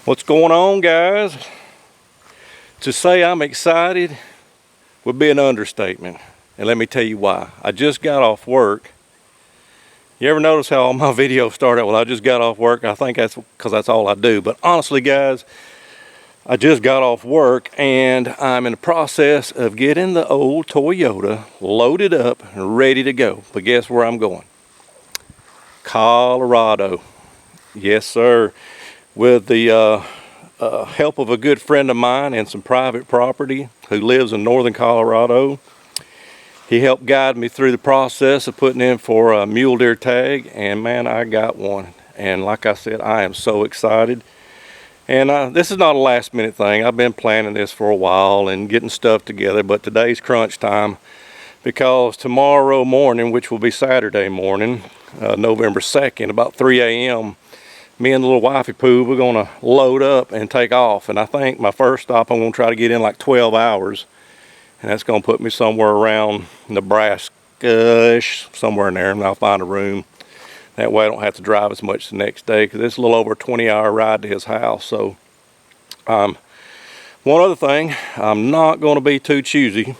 What's going on, guys? To say I'm excited would be an understatement. And let me tell you why. I just got off work. You ever notice how all my videos start out, well, I just got off work? I think that's because that's all I do. But honestly, guys, I just got off work and I'm in the process of getting the old Toyota loaded up and ready to go. But guess where I'm going? Colorado. Yes, sir. With the help of a good friend of mine and some private property who lives in northern Colorado. He helped guide me through the process of putting in for a mule deer tag, and man, I got one. And like I said, I am so excited. And this is not a last minute thing. I've been planning this for a while and getting stuff together, but today's crunch time because tomorrow morning, which will be Saturday morning, November 2nd, about 3 a.m., me and the little wifey poo, we're gonna load up and take off. And I think my first stop, I'm gonna try to get in like 12 hours. And that's gonna put me somewhere around Nebraska-ish, somewhere in there, and I'll find a room. That way I don't have to drive as much the next day, because it's a little over a 20-hour ride to his house. So, one other thing, I'm not gonna be too choosy.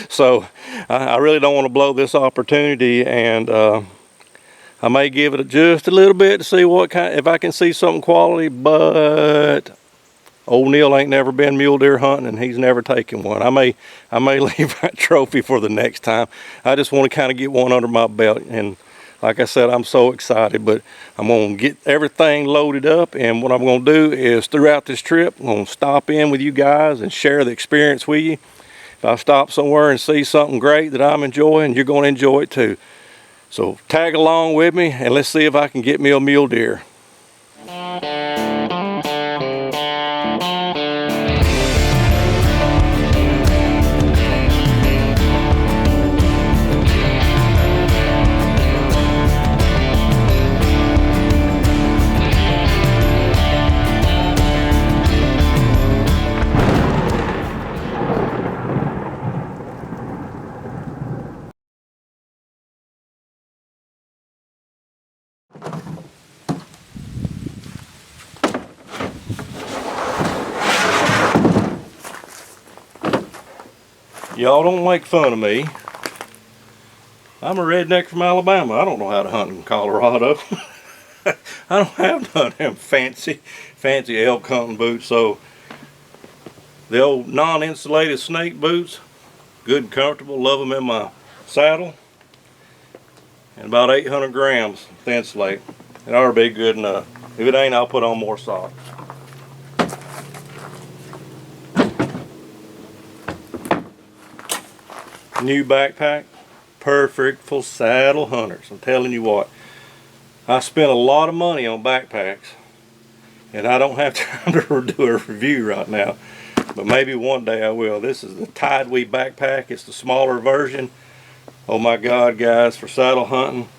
So, I really don't wanna blow this opportunity, and I may give it just a little bit to see what kind, if I can see something quality, but old Neil ain't never been mule deer hunting and he's never taken one. I may leave that trophy for the next time. I just want to kind of get one under my belt, and like I said, I'm so excited. But I'm going to get everything loaded up, and what I'm going to do is throughout this trip, I'm going to stop in with you guys and share the experience with you. If I stop somewhere and see something great that I'm enjoying, you're going to enjoy it too. So tag along with me and let's see if I can get me a mule deer. Y'all don't make fun of me. I'm a redneck from Alabama. I don't know how to hunt in Colorado. I don't have none of them fancy elk hunting boots. So the old non-insulated snake boots, good and comfortable, love them in my saddle. And about 800 grams to insulate. It ought to be good enough. If it ain't, I'll put on more socks. New backpack, perfect for saddle hunters. I'm telling you what, I spent a lot of money on backpacks, and I don't have time to do a review right now, but maybe one day I will. This is the Tidewee backpack. It's the smaller version. Oh my God, guys, for saddle hunting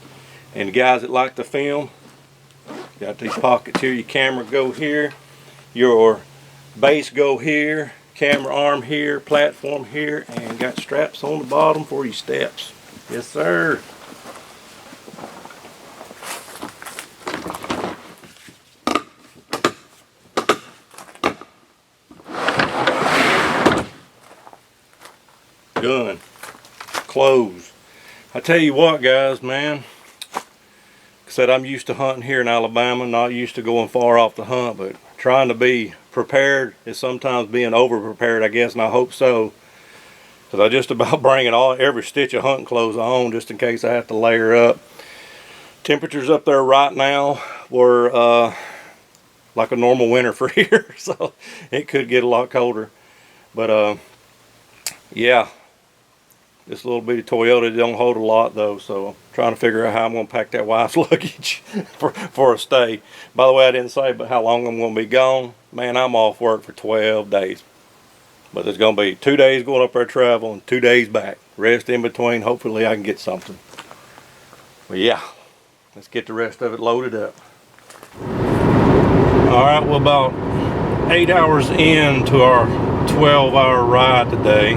and guys that like to film, got these pockets here. Your camera go here, your base go here, camera arm here, platform here, and got straps on the bottom for your steps. Yes, sir. Gun, clothes. I tell you what, guys, man. Said I'm used to hunting here in Alabama, not used to going far off the hunt, but trying to be prepared is sometimes being over prepared, I guess, and I hope so, because I just about bring it all, every stitch of hunting clothes I own, just in case I have to layer up. Temperatures up there right now were like a normal winter for here, so it could get a lot colder. But yeah, this little bitty Toyota don't hold a lot though, so I'm trying to figure out how I'm going to pack that wife's luggage for a stay. By the way, I didn't say but how long I'm going to be gone. Man, I'm off work for 12 days. But there's going to be 2 days going up there travel and 2 days back. Rest in between. Hopefully I can get something. But yeah, let's get the rest of it loaded up. Alright, well, about 8 hours into our 12-hour ride today.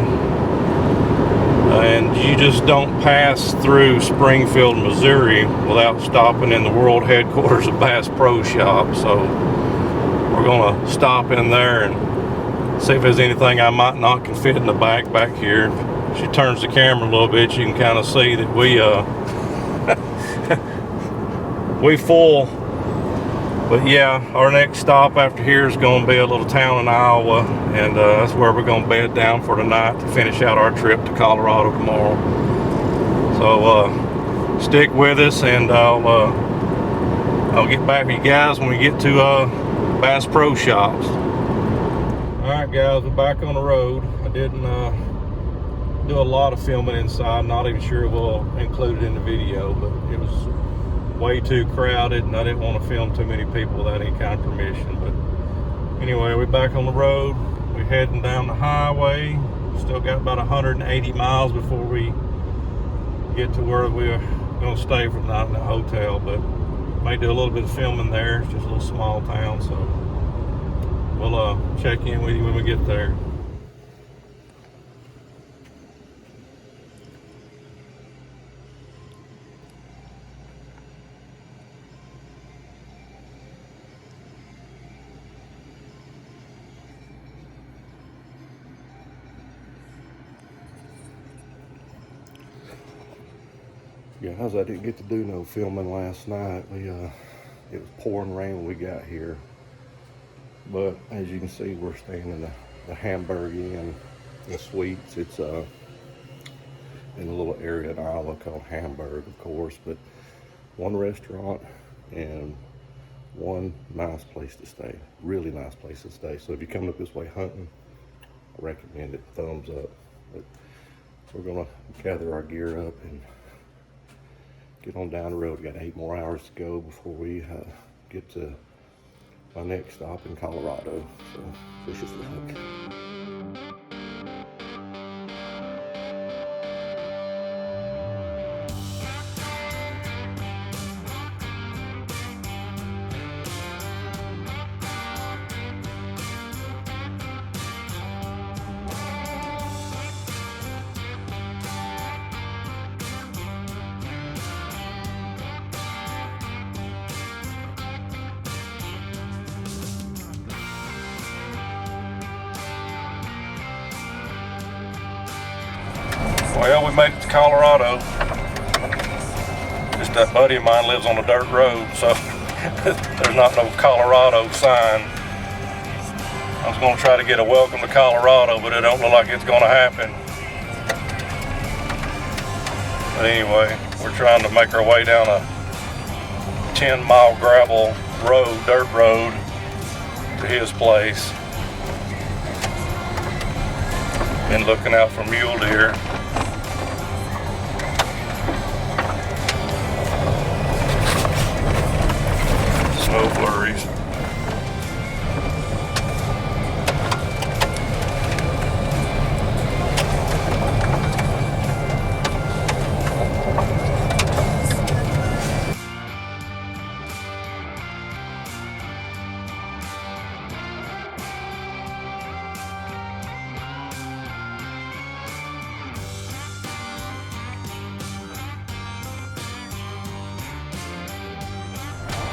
and you just don't pass through Springfield, Missouri without stopping in the world headquarters of Bass Pro Shop. So we're gonna stop in there and see if there's anything I might not can fit in the back here. If she turns the camera a little bit, you can kind of see that we full. But yeah, our next stop after here is going to be a little town in Iowa, and that's where we're going to bed down for tonight to finish out our trip to Colorado tomorrow. So stick with us, and I'll get back with you guys when we get to Bass Pro Shops. Alright guys, we're back on the road. I didn't do a lot of filming inside. Not even sure we'll include it in the video, but it was way too crowded and I didn't want to film too many people without any kind of permission. But anyway, we're back on the road. We're heading down the highway. Still got about 180 miles before we get to where we're going to stay for the night in the hotel, but may do a little bit of filming there. It's just a little small town, so we'll check in with you when we get there. Guys, I didn't get to do no filming last night. It was pouring rain when we got here, but as you can see, we're staying in the Hamburg Inn and Suites. It's in a little area in Iowa called Hamburg, of course, but one restaurant and one nice place to stay. Really nice place to stay. So if you come up this way hunting, I recommend it. Thumbs up. But we're gonna gather our gear up and get on down the road. We got 8 more hours to go before we get to my next stop in Colorado. So wish us luck. Well, we made it to Colorado. Just that buddy of mine lives on a dirt road, so there's not no Colorado sign. I was gonna try to get a welcome to Colorado, but it don't look like it's gonna happen. But anyway, we're trying to make our way down a 10-mile gravel road, dirt road, to his place. Been looking out for mule deer. Snow flurries.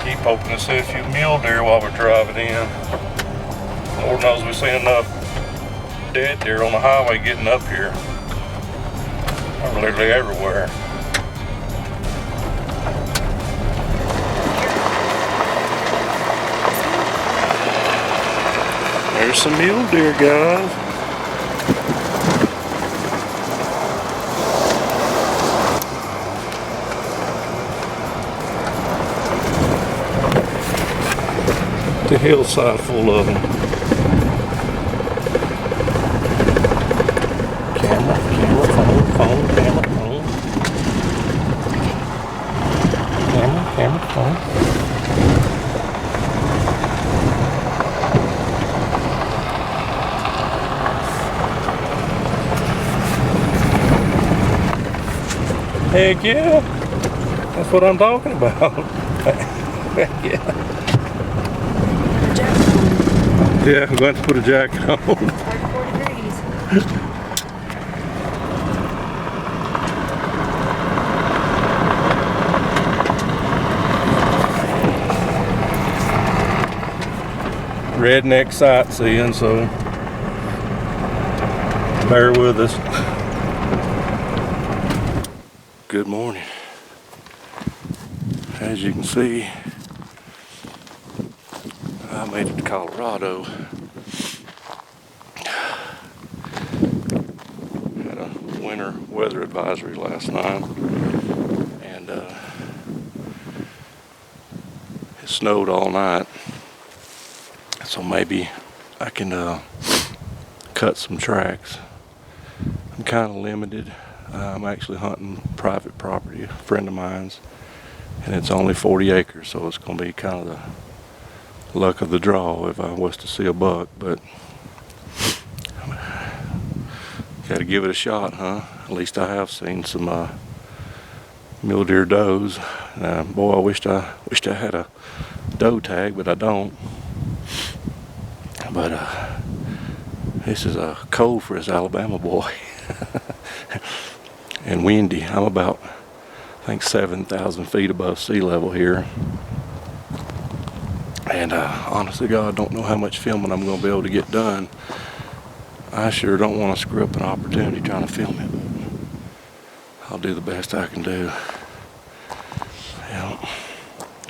Keep hoping to see a few mule deer while we're driving in. Lord knows we've seen enough dead deer on the highway getting up here. They're literally everywhere. There's some mule deer, guys. The hillside full of them. Camera, phone, camera, phone. Camera, phone. Heck yeah, that's what I'm talking about. Heck yeah. Yeah, I'm going to put a jacket on. It's like 4 degrees. redneck sightseeing, so bear with us. Good morning. As you can see, I made it to Colorado. Had a winter weather advisory last night, and it snowed all night, so maybe I can cut some tracks. I'm kind of limited. I'm actually hunting private property, a friend of mine's, and it's only 40 acres, so it's going to be kind of the luck of the draw if I was to see a buck, but got to give it a shot, huh? At least I have seen some mule deer does. Boy, I wished I had a doe tag, but I don't. But this is cold for this Alabama boy. And windy. I'm about, I think, 7,000 feet above sea level here. And honest to God, I don't know how much filming I'm going to be able to get done. I sure don't want to screw up an opportunity trying to film it, but I'll do the best I can do. Yeah.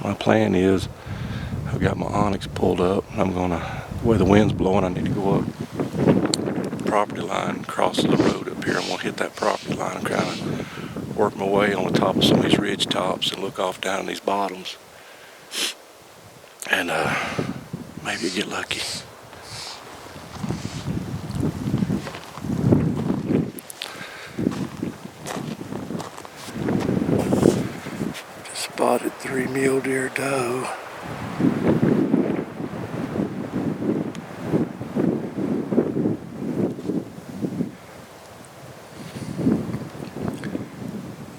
My plan is, I've got my Onyx pulled up. I'm going to, the way the wind's blowing, I need to go up the property line, cross the road up here. I'm going to hit that property line and kind of work my way on the top of some of these ridge tops and look off down these bottoms. And maybe get lucky. Just spotted 3 mule deer doe.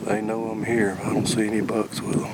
They know I'm here, but I don't see any bucks with them.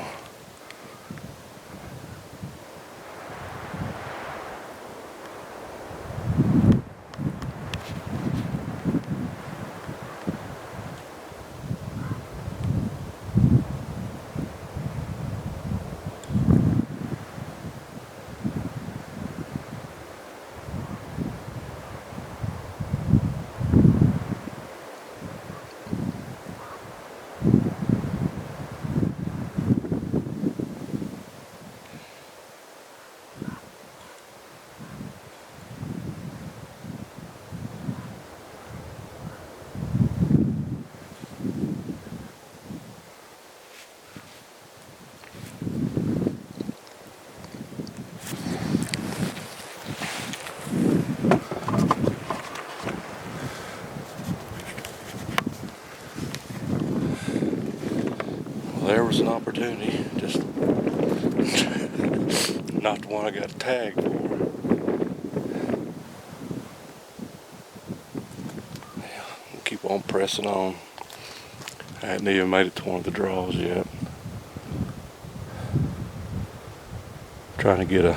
There was an opportunity, just not the one I got tagged for. Yeah, we'll keep on pressing on. I hadn't even made it to one of the draws yet. Trying to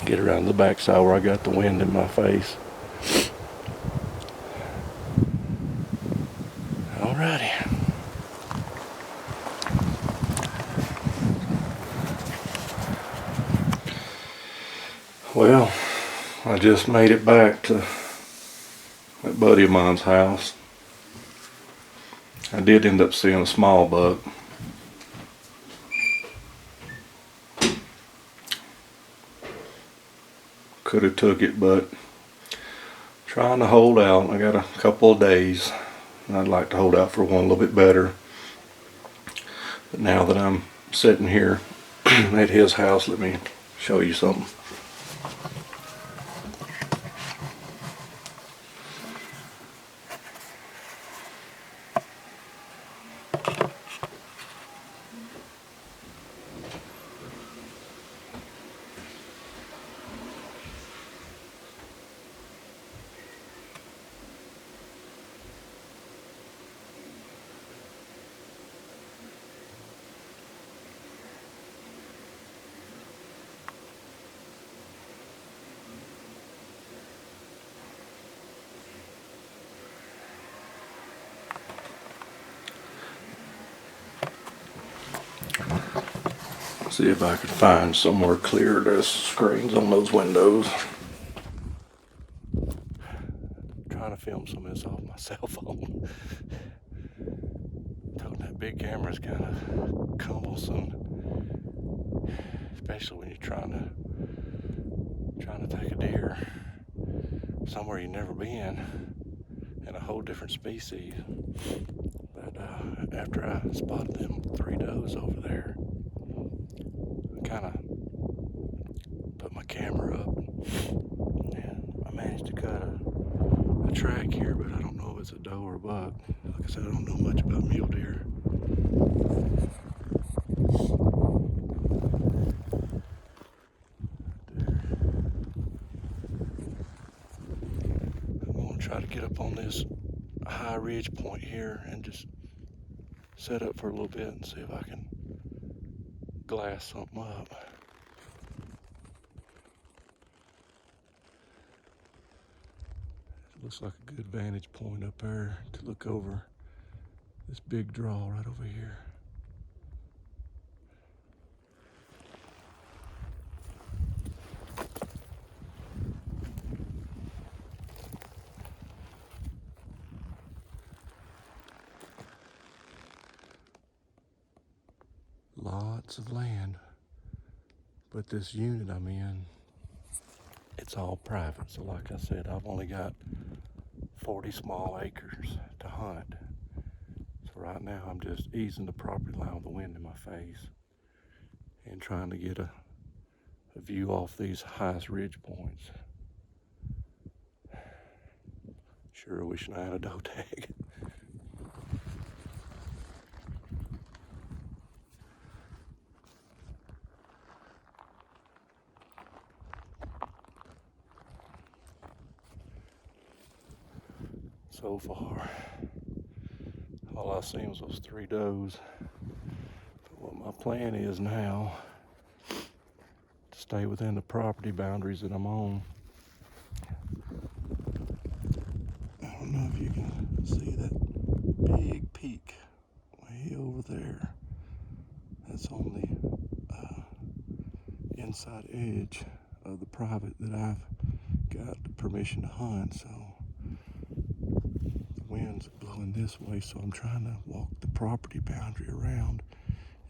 get around the backside where I got the wind in my face. Alrighty. Well, I just made it back to that buddy of mine's house. I did end up seeing a small buck. Could have took it, but trying to hold out. I got a couple of days, and I'd like to hold out for one a little bit better. But now that I'm sitting here at his house, let me show you something. See if I can find somewhere clear there's screens on those windows. Trying to film some of this off my cell phone. Toting that big camera is kind of cumbersome, especially when you're trying to take a deer somewhere you've never been and a whole different species. But after I spotted them 3 does over there, I kind of put my camera up and I managed to cut a track here, but I don't know if it's a doe or a buck. Like I said, I don't know much about mule deer. I'm going to try to get up on this high ridge point here and just set up for a little bit and see if I can glass something up. It looks like a good vantage point up there to look over this big draw right over here. Lots of land, but this unit I'm in, it's all private. So like I said, I've only got 40 small acres to hunt. So right now I'm just easing the property line with the wind in my face and trying to get a view off these highest ridge points. Sure wishing I had a doe tag. So far, all I seen was those 3 does. But what my plan is now, to stay within the property boundaries that I'm on. I don't know if you can see that big peak way over there. That's on the inside edge of the private that I've got permission to hunt. So the wind's blowing this way, so I'm trying to walk the property boundary around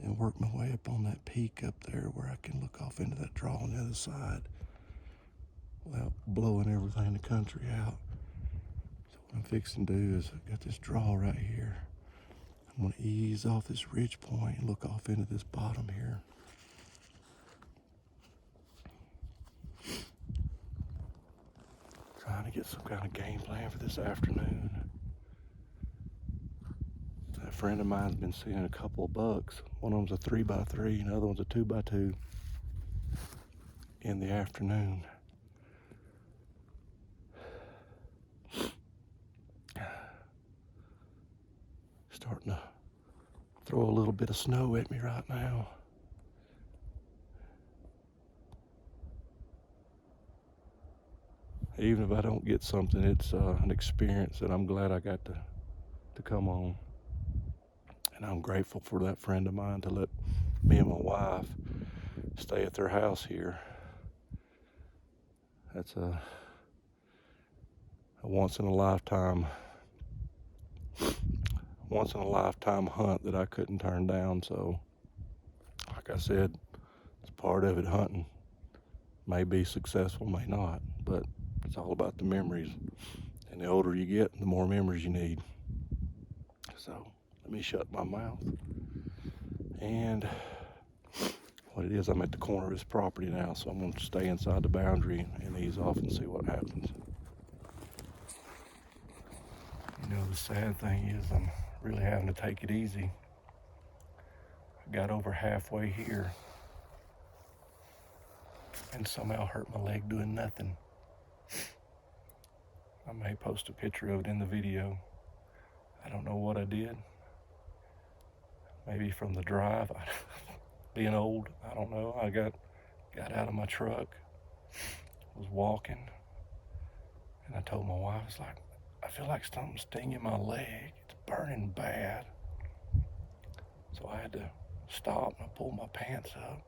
and work my way up on that peak up there where I can look off into that draw on the other side without blowing everything in the country out. So what I'm fixing to do is I've got this draw right here. I'm going to ease off this ridge point and look off into this bottom here. Trying to get some kind of game plan for this afternoon. A friend of mine's been seeing a couple of bucks. One of them's a 3x3 and the other one's a 2x2 in the afternoon. Starting to throw a little bit of snow at me right now. Even if I don't get something, it's an experience that I'm glad I got to come on. And I'm grateful for that friend of mine to let me and my wife stay at their house here. That's a once in a lifetime hunt that I couldn't turn down. So like I said, it's part of it. Hunting may be successful, may not, but it's all about the memories. And the older you get, the more memories you need. So let me shut my mouth. And what it is, I'm at the corner of this property now, so I'm going to stay inside the boundary and ease off and see what happens. You know, the sad thing is I'm really having to take it easy. I got over halfway here and somehow hurt my leg doing nothing. I may post a picture of it in the video. I don't know what I did. Maybe from the drive, being old, I don't know. I got out of my truck, was walking, and I told my wife, it's like, I feel like something's stinging my leg. It's burning bad. So I had to stop and I pulled my pants up.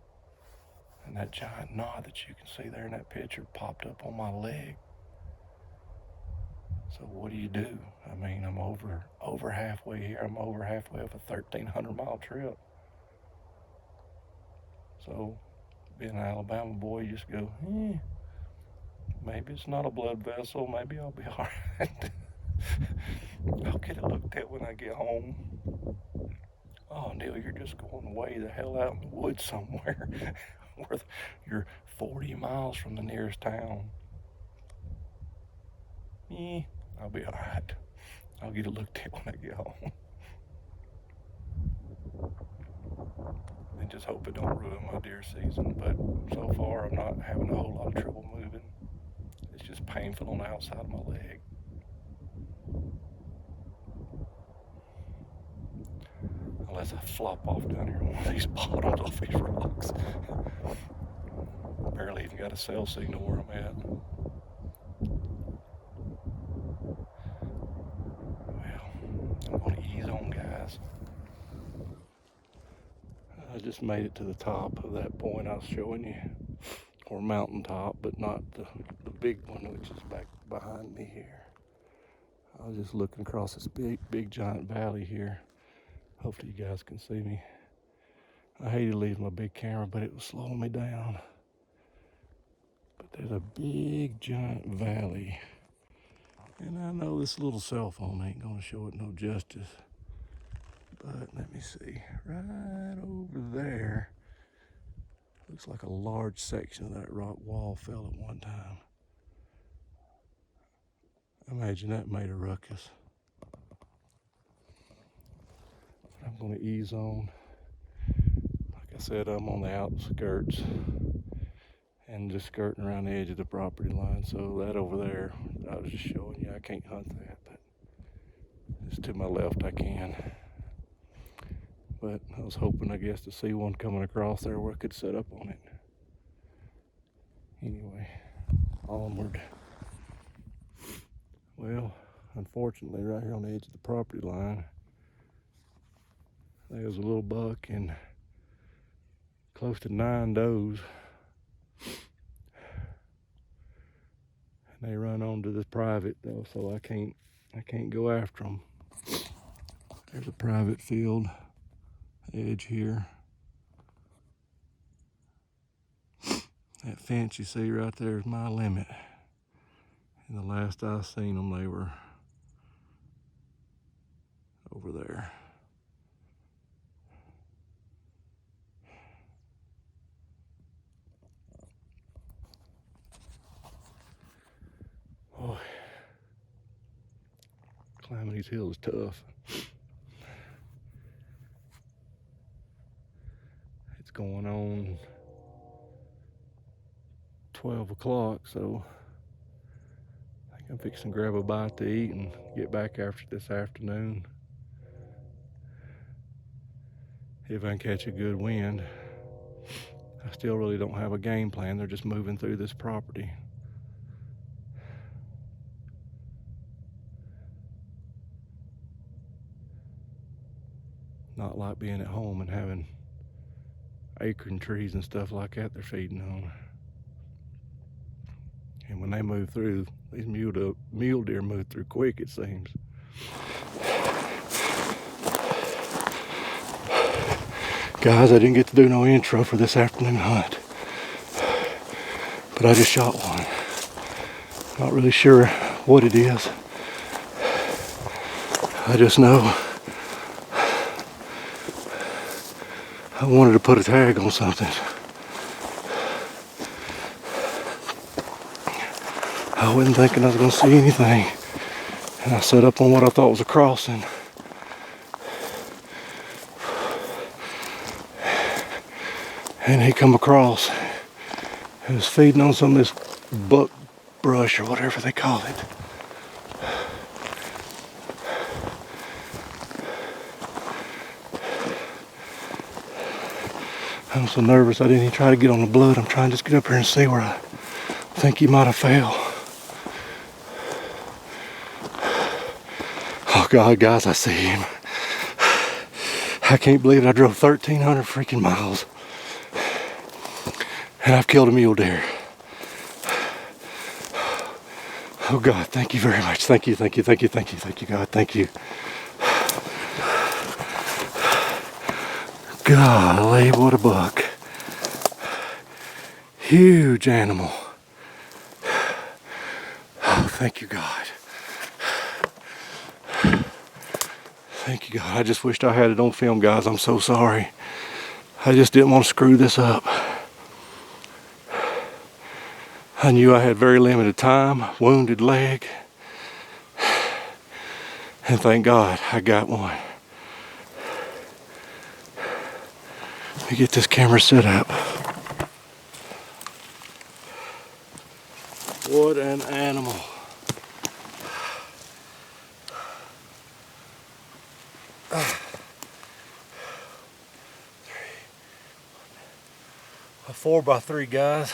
And that giant knot that you can see there in that picture popped up on my leg. So what do? I mean, I'm over halfway here. I'm over halfway of a 1,300-mile trip. So being an Alabama boy, you just go, maybe it's not a blood vessel. Maybe I'll be all right. I'll get it looked at when I get home. Oh, Neil, you're just going way the hell out in the woods somewhere. Where you're 40 miles from the nearest town. I'll be all right. I'll get it looked at when I get home. And just hope it don't ruin my deer season. But so far, I'm not having a whole lot of trouble moving. It's just painful on the outside of my leg. Unless I flop off down here on one of these bottoms off these rocks. Barely even got a cell signal where I'm at. Well, I'm going to ease on, guys. I just made it to the top of that point I was showing you, or mountaintop, but not the big one, which is back behind me here. I was just looking across this big giant valley here. Hopefully you guys can see me. I hated leaving my big camera, but it was slowing me down. But there's a big giant valley. And I know this little cell phone ain't gonna show it no justice. But let me see, right over there, looks like a large section of that rock wall fell at one time. Imagine that made a ruckus. I'm gonna ease on. Like I said, I'm on the outskirts and just skirting around the edge of the property line. So that over there, I was just showing you, I can't hunt that, but just to my left I can. But I was hoping, I guess, to see one coming across there where I could set up on it. Anyway, onward. Well, unfortunately, right here on the edge of the property line, there was a little buck and close to 9 does. And they run onto this private though, so I can't go after them. There's a private field edge here. That fence you see right there is my limit. And the last I seen them, they were over there. Oh, climbing these hills is tough. It's going on 12 o'clock, so I think I'm fixing to grab a bite to eat and get back after this afternoon. If I can catch a good wind. I still really don't have a game plan. They're just moving through this property. Not like being at home and having acorn trees and stuff like that they're feeding on. And when they move through, these mule deer move through quick, it seems. Guys, I didn't get to do no intro for this afternoon hunt, but I just shot one. Not really sure what it is. I just know I wanted to put a tag on something. I wasn't thinking I was going to see anything, and I set up on what I thought was a crossing. And he come across and was feeding on some of this buck brush or whatever they call it. I'm so nervous I didn't even try to get on the blood. I'm trying to just get up here and see where I think he might have fell. Oh God, guys, I see him. I can't believe I drove 1,300 freaking miles. And I've killed a mule deer. Oh God, thank you very much. Thank you, thank you, thank you, thank you, thank you, God, thank you. Golly, what a buck. Huge animal. Oh, thank you, God. Thank you, God. I just wished I had it on film, guys. I'm so sorry. I just didn't want to screw this up. I knew I had very limited time, wounded leg, and thank God I got one. Let me get this camera set up. What an animal. A 4x3, guys.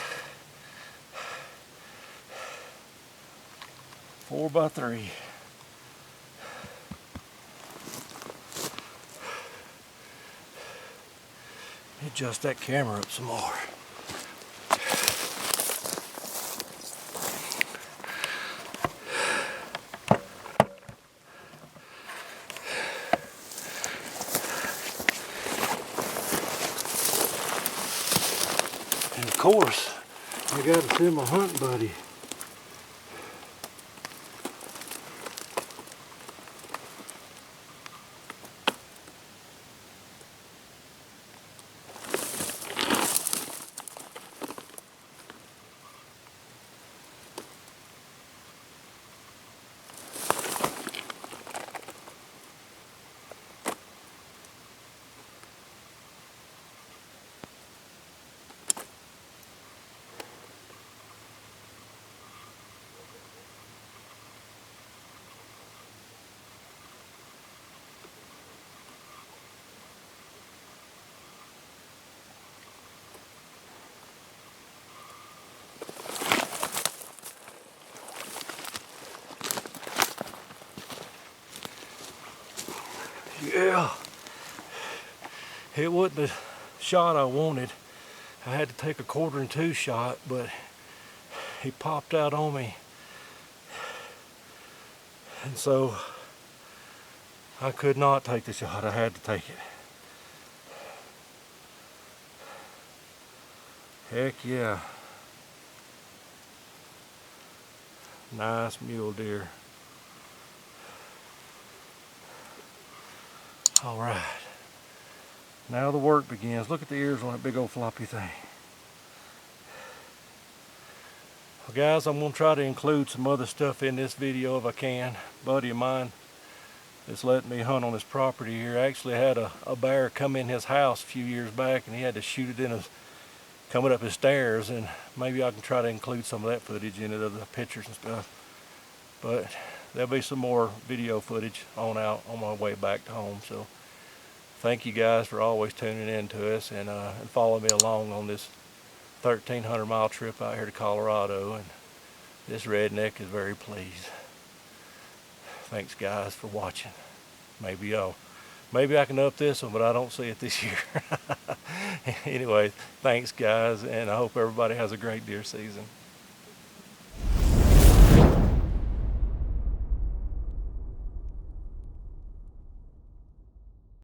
4x3. Adjust that camera up some more. And of course, I got to send my hunting buddy. Yeah, it wasn't the shot I wanted. I had to take a 1/4 shot, but he popped out on me. And so I could not take the shot. I had to take it. Heck yeah. Nice mule deer. All right. Now the work begins. Look at the ears on that big old floppy thing. Well, guys, I'm going to try to include some other stuff in this video if I can. A buddy of mine that's letting me hunt on his property here actually had a bear come in his house a few years back, and he had to shoot it in his, coming up his stairs, and maybe I can try to include some of that footage in it, of the pictures and stuff. But there'll be some more video footage on my way back to home. So thank you guys for always tuning in to us and following me along on this 1,300 mile trip out here to Colorado, and this redneck is very pleased. Thanks guys for watching. Maybe I can up this one, but I don't see it this year. Anyway, thanks guys, and I hope everybody has a great deer season.